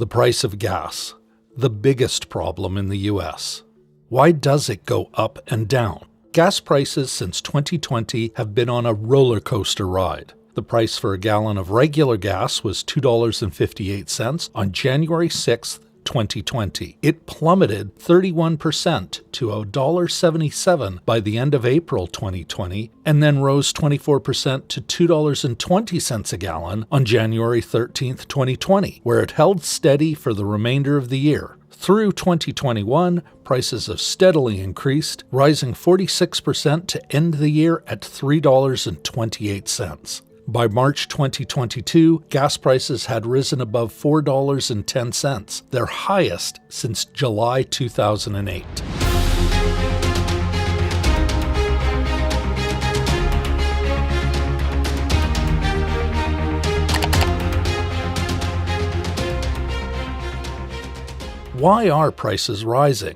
The price of gas, the biggest problem in the US. Why does it go up and down? Gas prices since 2020 have been on a roller coaster ride. The price for a gallon of regular gas was $2.58 on January 6, 2020. It plummeted 31% to $1.77 by the end of April 2020, and then rose 24% to $2.20 a gallon on January 13, 2020, where it held steady for the remainder of the year. Through 2021, prices have steadily increased, rising 46% to end the year at $3.28. By March 2022, gas prices had risen above $4.10, their highest since July 2008. Why are prices rising?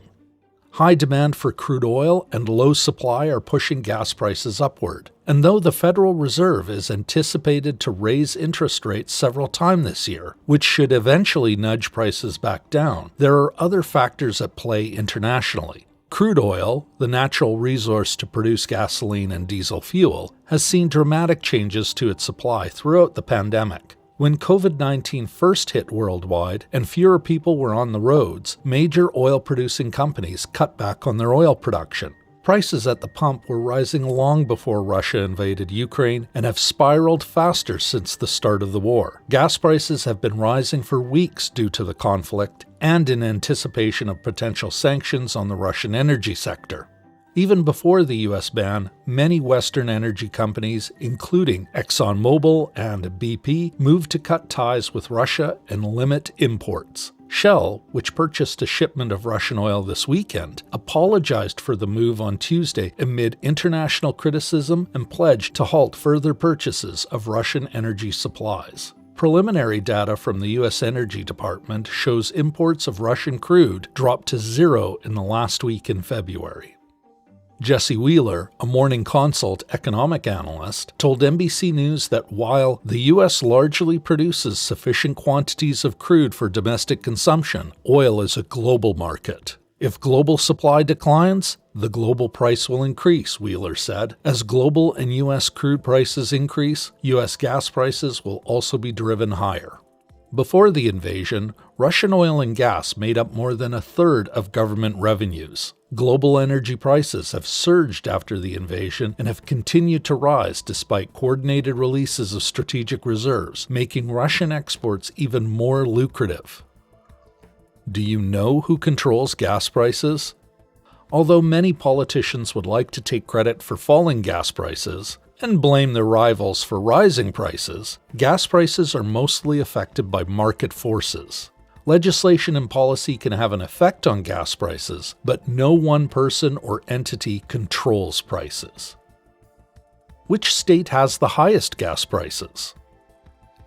High demand for crude oil and low supply are pushing gas prices upward. And though the Federal Reserve is anticipated to raise interest rates several times this year, which should eventually nudge prices back down, there are other factors at play internationally. Crude oil, the natural resource to produce gasoline and diesel fuel, has seen dramatic changes to its supply throughout the pandemic. When COVID-19 first hit worldwide and fewer people were on the roads, major oil-producing companies cut back on their oil production. Prices at the pump were rising long before Russia invaded Ukraine and have spiraled faster since the start of the war. Gas prices have been rising for weeks due to the conflict and in anticipation of potential sanctions on the Russian energy sector. Even before the U.S. ban, many Western energy companies, including ExxonMobil and BP, moved to cut ties with Russia and limit imports. Shell, which purchased a shipment of Russian oil this weekend, apologized for the move on Tuesday amid international criticism and pledged to halt further purchases of Russian energy supplies. Preliminary data from the U.S. Energy Department shows imports of Russian crude dropped to zero in the last week in February. Jesse Wheeler, a Morning Consult economic analyst, told NBC News that while the U.S. largely produces sufficient quantities of crude for domestic consumption, oil is a global market. If global supply declines, the global price will increase, Wheeler said. As global and U.S. crude prices increase, U.S. gas prices will also be driven higher. Before the invasion, Russian oil and gas made up more than a third of government revenues. Global energy prices have surged after the invasion and have continued to rise despite coordinated releases of strategic reserves, making Russian exports even more lucrative. Do you know who controls gas prices? Although many politicians would like to take credit for falling gas prices and blame their rivals for rising prices, gas prices are mostly affected by market forces. Legislation and policy can have an effect on gas prices, but no one person or entity controls prices. Which state has the highest gas prices?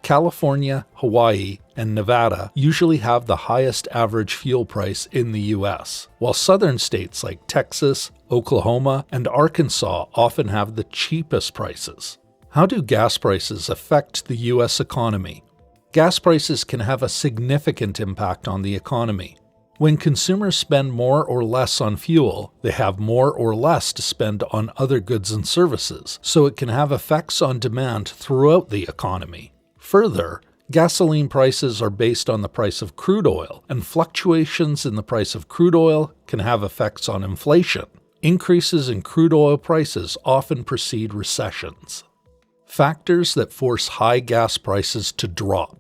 California, Hawaii, and Nevada usually have the highest average fuel price in the U.S., while southern states like Texas, Oklahoma, and Arkansas often have the cheapest prices. How do gas prices affect the U.S. economy? Gas prices can have a significant impact on the economy. When consumers spend more or less on fuel, they have more or less to spend on other goods and services, so it can have effects on demand throughout the economy. Further, gasoline prices are based on the price of crude oil, and fluctuations in the price of crude oil can have effects on inflation. Increases in crude oil prices often precede recessions. Factors that force high gas prices to drop.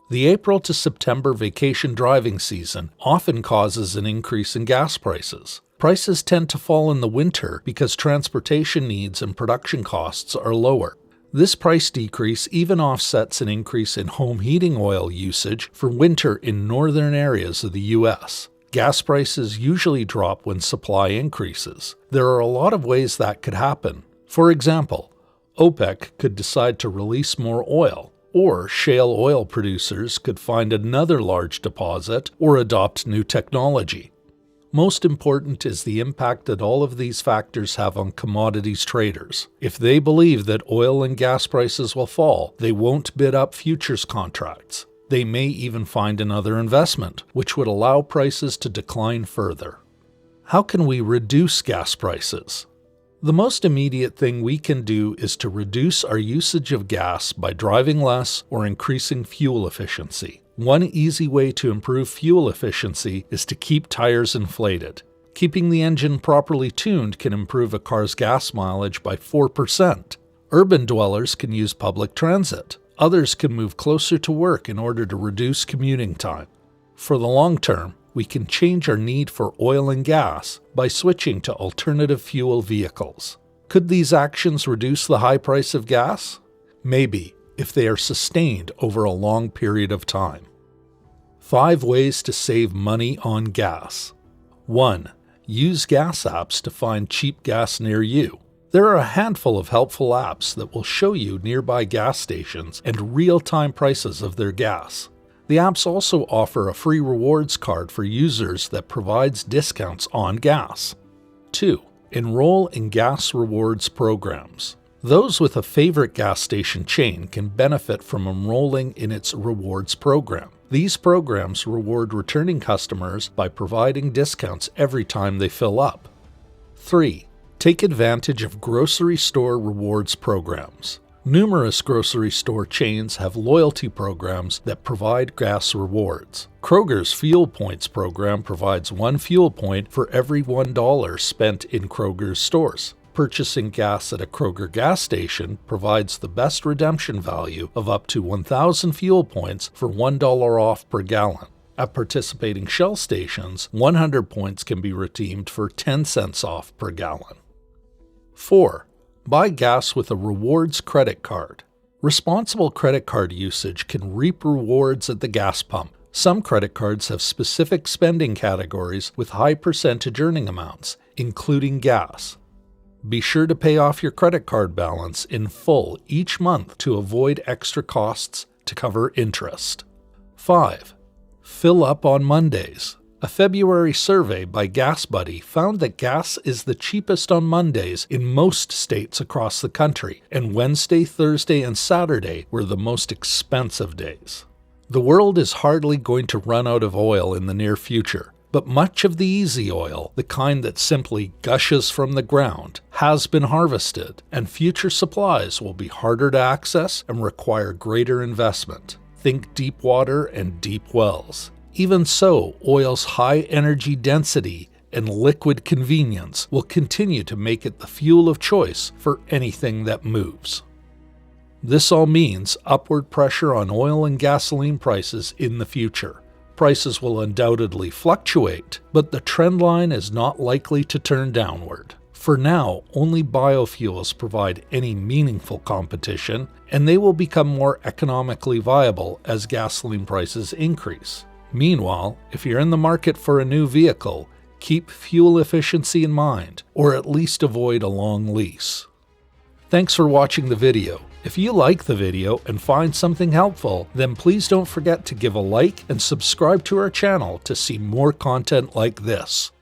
The April to September vacation driving season often causes an increase in gas prices. Prices tend to fall in the winter because transportation needs and production costs are lower. This price decrease even offsets an increase in home heating oil usage for winter in northern areas of the U.S. Gas prices usually drop when supply increases. There are a lot of ways that could happen. For example, OPEC could decide to release more oil, or shale oil producers could find another large deposit or adopt new technology. Most important is the impact that all of these factors have on commodities traders. If they believe that oil and gas prices will fall, they won't bid up futures contracts. They may even find another investment, which would allow prices to decline further. How can we reduce gas prices? The most immediate thing we can do is to reduce our usage of gas by driving less or increasing fuel efficiency. One easy way to improve fuel efficiency is to keep tires inflated. Keeping the engine properly tuned can improve a car's gas mileage by 4%. Urban dwellers can use public transit. Others can move closer to work in order to reduce commuting time. For the long term, we can change our need for oil and gas by switching to alternative fuel vehicles. Could these actions reduce the high price of gas? Maybe, if they are sustained over a long period of time. 5 ways to save money on gas. 1. Use gas apps to find cheap gas near you. There are a handful of helpful apps that will show you nearby gas stations and real-time prices of their gas. The apps also offer a free rewards card for users that provides discounts on gas. 2. Enroll in gas rewards programs. Those with a favorite gas station chain can benefit from enrolling in its rewards program. These programs reward returning customers by providing discounts every time they fill up. 3. Take advantage of grocery store rewards programs. Numerous grocery store chains have loyalty programs that provide gas rewards. Kroger's Fuel Points program provides 1 fuel point for every $1 spent in Kroger's stores. Purchasing gas at a Kroger gas station provides the best redemption value of up to 1,000 fuel points for $1 off per gallon. At participating Shell stations, 100 points can be redeemed for 10 cents off per gallon. 4. Buy gas with a rewards credit card. Responsible credit card usage can reap rewards at the gas pump. Some credit cards have specific spending categories with high percentage earning amounts, including gas. Be sure to pay off your credit card balance in full each month to avoid extra costs to cover interest. 5. Fill up on Mondays. A February survey by GasBuddy found that gas is the cheapest on Mondays in most states across the country, and Wednesday, Thursday, and Saturday were the most expensive days. The world is hardly going to run out of oil in the near future, but much of the easy oil, the kind that simply gushes from the ground, has been harvested, and future supplies will be harder to access and require greater investment. Think deep water and deep wells. Even so, oil's high energy density and liquid convenience will continue to make it the fuel of choice for anything that moves. This all means upward pressure on oil and gasoline prices in the future. Prices will undoubtedly fluctuate, but the trend line is not likely to turn downward. For now, only biofuels provide any meaningful competition, and they will become more economically viable as gasoline prices increase. Meanwhile, if you're in the market for a new vehicle, keep fuel efficiency in mind, or at least avoid a long lease. Thanks for watching the video. If you like the video and find something helpful, then please don't forget to give a like and subscribe to our channel to see more content like this.